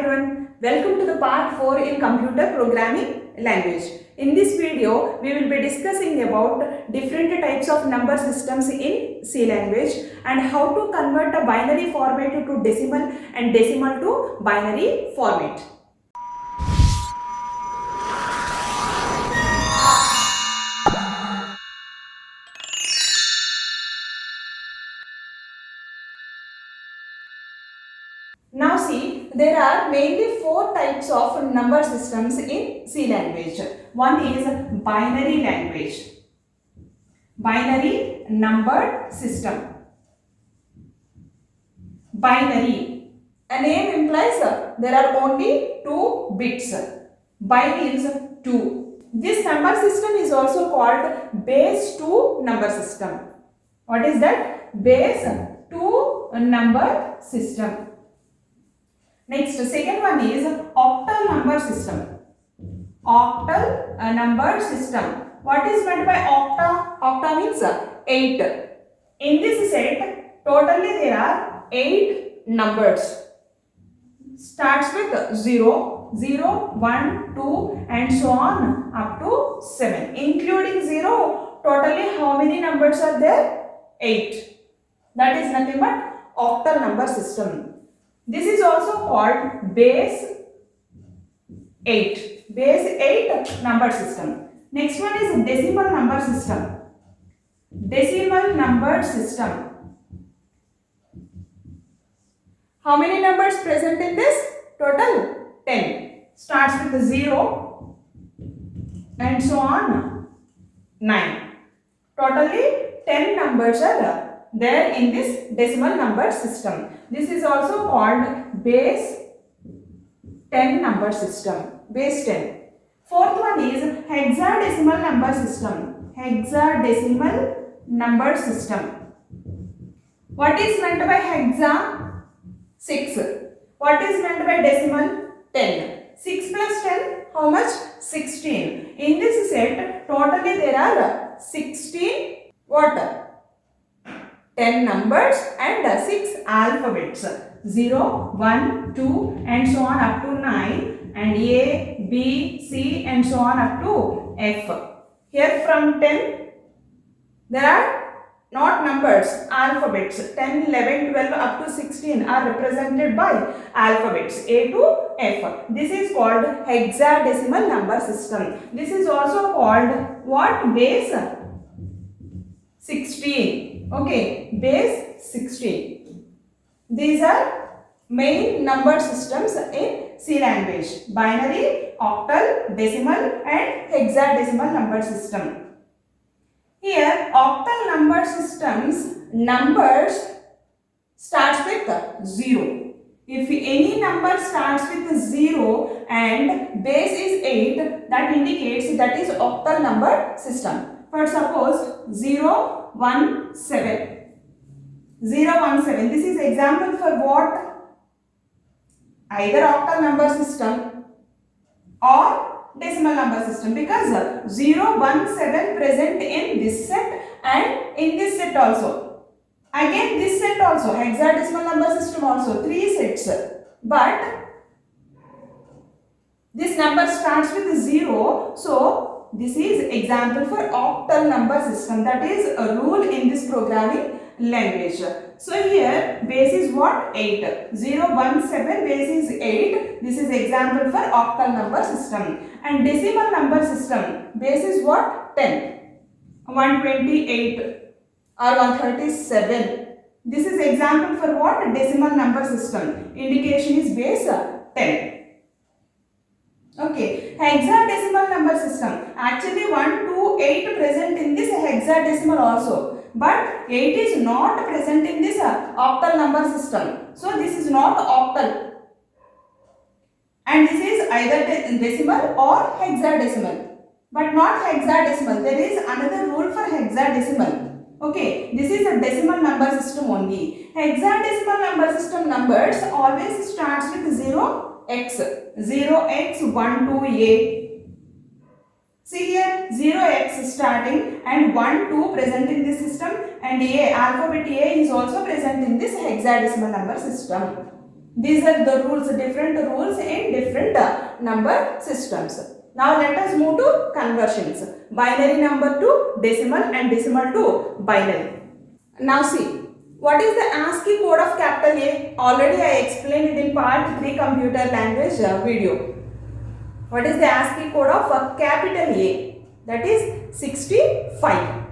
everyone, welcome to the part 4 in computer programming language. In this video, we will be discussing about different types of number systems in C language and how to convert a binary format to decimal and decimal to binary format. Now see, there are mainly 4 types of number systems in C language. One is binary language, binary number system. Binary, a name implies there are only 2 bits. Bi means 2. This number system is also called base 2 number system. What is that? Base 2 number system. Next, second one is octal number system. Octal number system. What is meant by octa? Octa means 8. In this set, totally there are 8 numbers. Starts with 0, 0, 1, 2 and so on up to 7. Including 0, totally how many numbers are there? 8. That is nothing but octal number system. This is also called base 8. Base 8 number system. Next one is decimal number system. Decimal number system. How many numbers present in this? Total 10. Starts with 0 and so on 9. Totally 10 numbers are there in this decimal number system. This is also called base 10 number system. Base 10. Fourth one is hexadecimal number system. Hexadecimal number system. What is meant by hexa? 6. What is meant by decimal? 10. 6 plus 10, how much? 16. In this set, totally there are 16 what? 10 numbers and 6 alphabets. 0, 1, 2 and so on up to 9 and A, B, C and so on up to F. Here from 10 there are not numbers, alphabets. 10, 11, 12 up to 16 are represented by alphabets A to F. This is called hexadecimal number system. This is also called what? Base 16. Okay, base 16. These are main number systems in C language. Binary, octal, decimal and hexadecimal number system. Here, octal number systems, numbers starts with 0. If any number starts with 0 and base is 8, that indicates that is octal number system. For suppose 0, 1, 7. 0, 1, 7. This is example for what? Either octal number system or decimal number system, because 0, 1, 7 present in this set and in this set also. Again this set also, hexadecimal number system also, 3 sets. But this number starts with 0, so this is example for octal number system. That is a rule in this programming language. So here base is what? 8. 0, 1, 7 base is 8. This is example for octal number system. And decimal number system base is what? 10. 128 or 137. This is example for what? Decimal number system. Indication is base 10. Okay, hexadecimal number system. Actually 1, 2, 8 present in this hexadecimal also. But 8 is not present in this octal number system. So this is not octal. And this is either decimal or hexadecimal. But not hexadecimal. There is another rule for hexadecimal. Okay, this is a decimal number system only. Hexadecimal number system numbers always starts with 0x. 0x 1 2 A. See here 0x starting and 1 2 present in this system and A, alphabet A is also present in this hexadecimal number system. These are the rules, different rules in different number systems. Now let us move to conversions. Binary number to decimal and decimal to binary. Now see, what is the ASCII code of capital A? Already I explained it in part 3 computer language video. What is the ASCII code of capital A? That is 65.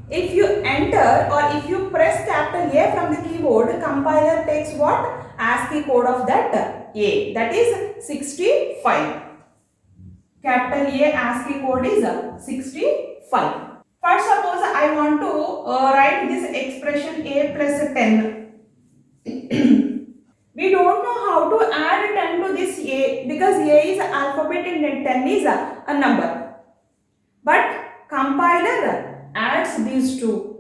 If you enter or if you press capital A from the keyboard, compiler takes what? ASCII code of that A. That is 65. Capital A ASCII code is 65. First, suppose I want to write this expression A plus 10. We don't know how to add 10 to this A because A is alphabet and 10 is a number. But compiler adds these two.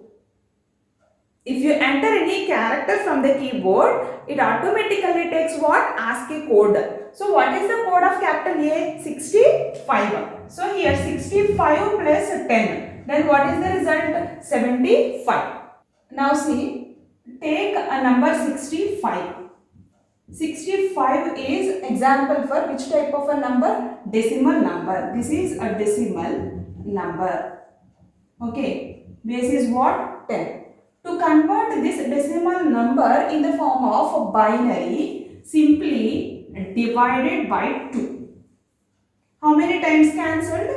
If you enter any character from the keyboard, it automatically takes what? ASCII code. So what is the code of capital A? 65. So here 65 plus 10. Then what is the result? 75. Now see, take a number 65. 65 is example for which type of a number? Decimal number. This is a decimal number. Okay. Base is what? 10. To convert this decimal number in the form of binary, simply divided by 2. How many times cancelled?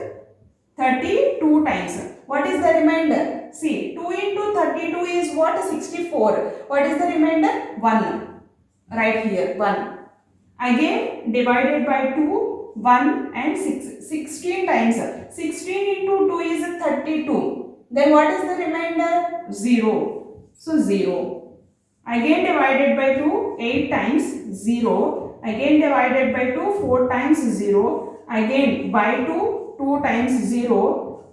32 times. What is the remainder? See, 2 into 32 is what? 64. What is the remainder? 1. Right here, 1. Again, divided by 2, 1 and 6. 16 times. 16 into 2 is 32. Then what is the remainder? 0. So 0. Again divided by 2, 8 times 0. Again divided by 2, 4 times 0. Again by 2, 2 times 0.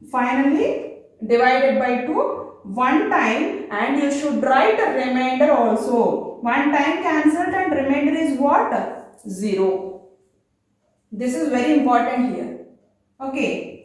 Finally divided by 2, 1 time, and you should write a remainder also. 1 time cancelled and remainder is what? 0. This is very important here. Okay.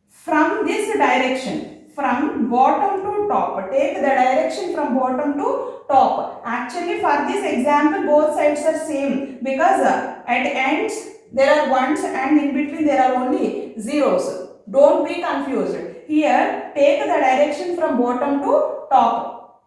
From this direction, from bottom to top, take the direction from bottom to top. Actually for this example both sides are same because at ends there are ones and in between there are only zeros. Don't be confused. Here take the direction from bottom to top.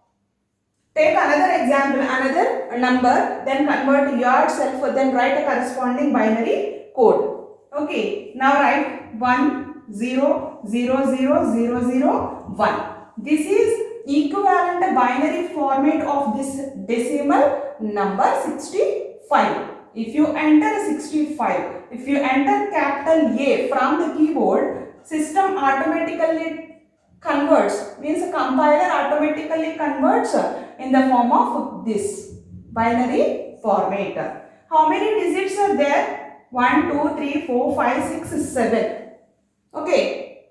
Take another example, another number, then convert yourself, then write a corresponding binary code. Okay, now write 1 0 0 0 0 0 1. This is equivalent binary format of this decimal number 65. If you enter 65, if you enter capital A from the keyboard, system automatically converts, means compiler automatically converts in the form of this binary format. How many digits are there? 1 2 3 4 5 6 7. Okay,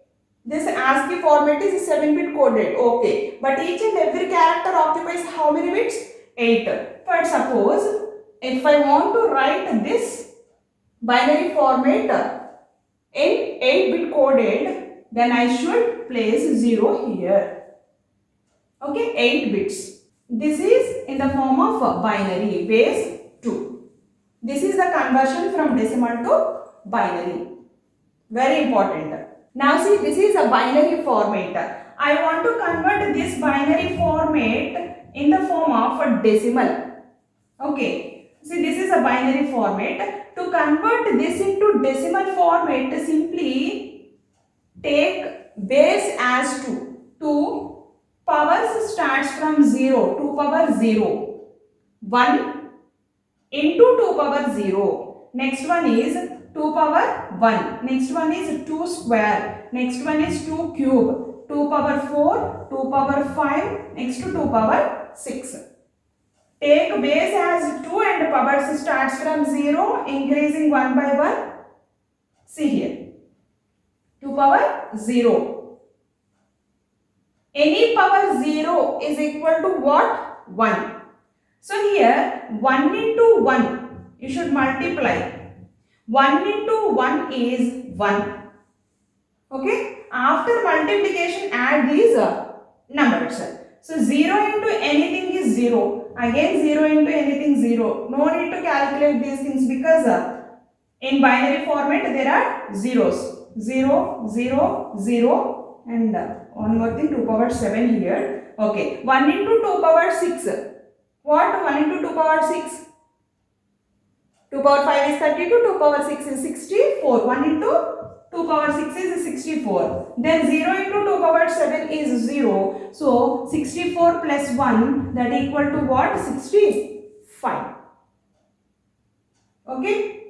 this ASCII format is 7-bit coded. Okay, but each and every character occupies how many bits? 8. But suppose if I want to write this binary format in 8-bit coded, then I should place 0 here. Okay, 8 bits. This is in the form of binary, base 2. This is the conversion from decimal to binary. Very important. Now see, this is a binary format. I want to convert this binary format in the form of a decimal. Okay. See, this is a binary format. To convert this into decimal format, simply take base as 2. 2 powers starts from 0. 2 power 0. 1 into 2 power 0. Next one is 2 power 1. Next one is 2 square. Next one is 2 cube. 2 power 4. 2 power 5. Next to 2 power 6. Take base as 2 and powers starts from 0, increasing 1 by 1. See here. 2 power 0. Any power 0 is equal to what? 1. So here 1 into 1. You should multiply. 1 into 1 is 1. Okay. After multiplication, add these numbers. So 0 into anything is 0. again 0 into anything 0. No need to calculate these things because in binary format there are zeros. 0, 0, 0 and one more thing 2 power 7 here. Okay, 1 into 2 power 6. What? 1 into 2 power 6? 2 power 5 is 32, 2 power 6 is 64. 1 into 2 power 6 is 64. Then 0 into 2 power 7 is 0. So 64 plus 1, that equal to what? 65. Okay.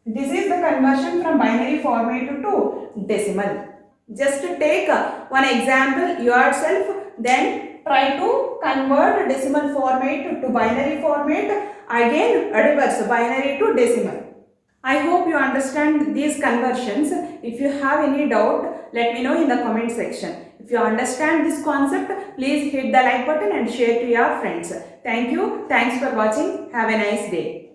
This is the conversion from binary format to decimal. Just take one example yourself, then try to convert decimal format to binary format, again reverse binary to decimal. I hope you understand these conversions. If you have any doubt, let me know in the comment section. If you understand this concept, please hit the like button and share to your friends. Thank you. Thanks for watching. Have a nice day.